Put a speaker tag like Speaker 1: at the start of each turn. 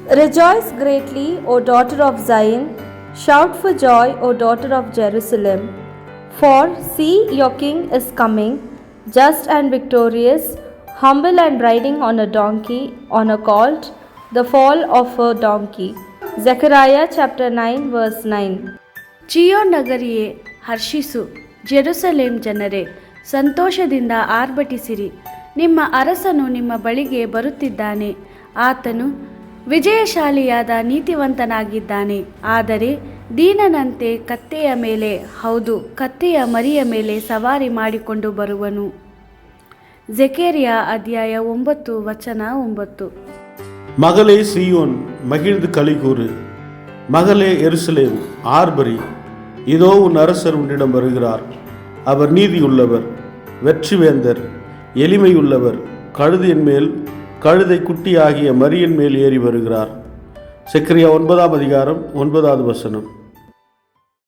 Speaker 1: Rejoice greatly, O daughter of Zion. Shout for joy, O daughter of Jerusalem. For see, your king is coming, just and victorious, humble and riding on a donkey, on a colt, the foal of a donkey. Zechariah chapter 9 verse 9.
Speaker 2: ಚಿಯೋನ್ ನಗರಿಯೇ ಹರ್ಷಿಸು, Jerusalem ಜನರೇ ಸಂತೋಷದಿಂದ ಆರ್ಭಟಿಸಿರಿ. ನಿಮ್ಮ ಅರಸನು ನಿಮ್ಮ ಬಳಿಗೆ ಬರುತ್ತಿದ್ದಾನೆ. ಆತನು ವಿಜಯಶಾಲಿಯಾದ ನೀತಿವಂತನಾಗಿದ್ದಾನೆ. ಆದರೆ ದೀನನಂತೆ ಕತ್ತೆಯ ಮೇಲೆ, ಹೌದು ಕತ್ತೆಯ ಮರಿಯ ಮೇಲೆ ಸವಾರಿ ಮಾಡಿಕೊಂಡು ಬರುವನು. ಜೆಕರ್ಯ ಅಧ್ಯಾಯ 9 ವಚನ 9.
Speaker 3: மகளே சீயோன் மகிழ்ந்து களிகூறு, மகளே எருசலேம் ஆர்ப்பரி. இதோ உன் அரசர் உன்னிடம் வருகிறார். அவர் நீதியுள்ளவர், வெற்றிவேந்தர், எளிமையுள்ளவர், கழுதையின் மேல் கழுதை குட்டி ஆகிய மரியின் மேல் ஏறி வருகிறார். செக்கரியா 9 அதிகாரம் 9வது வசனம்.